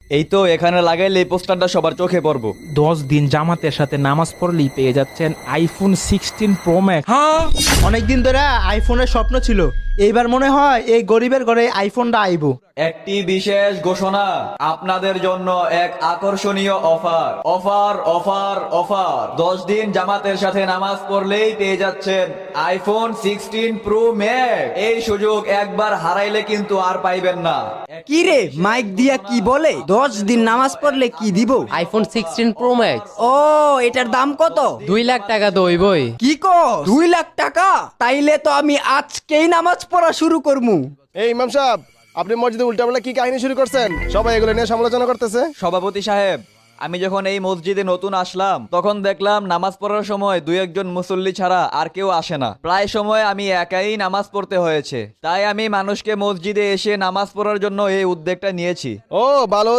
এই তো এখানে লাগাইলে এই পোস্টারটা সবার চোখে পড়বো। 10 দিন জামাতের সাথে নামাজ পড়লেই পেয়ে যাচ্ছেন আইফোন 16 প্রো ম্যাক্স। হ্যাঁ, অনেকদিন ধরে আইফোনের স্বপ্ন ছিল, এইবার মনে হয় এই গরিবের ঘরে আইফোনটা আইবো। একটি বিশেষ ঘোষণা, আপনাদের জন্য এক আকর্ষণীয় অফার অফার অফার অফার 10 দিন জামাতের সাথে নামাজ পড়লেই পেয়ে যাচ্ছেন আইফোন 16 প্রো ম্যাক্স। এই সুযোগ একবার হারাইলে কিন্তু আর পাইবেন না। কি রে মাইক দিয়া কি বলে 10 দিন নামাজ পড়লে কি দিব? আইফোন 16 প্রো ম্যাক্স ও এটার দাম কত? 2 লাখ টাকা দইবই। কি কস 2 লাখ টাকা? তাইলে তো আমি আজকেই নামাজ পড়া শুরু করমু। এই ইমাম সাহেব, আপনি মসজিদে উল্টাপাল্টা কি কাহিনী শুরু করছেন? সবাই এগুলো নিয়ে সমালোচনা করতেছে। সভাপতি সাহেব, আমি যখন এই মসজিদে নতুন আসলাম তখন দেখলাম নামাজ পড়ার সময় দুই একজন মুসল্লি ছাড়া আর কেউ আসে না। প্রায় সময় আমি একাই নামাজ পড়তে হয়েছে। তাই আমি মানুষকে মসজিদে এসে নামাজ পড়ার জন্য এই উদ্যোগটা নিয়েছি। ও ভালো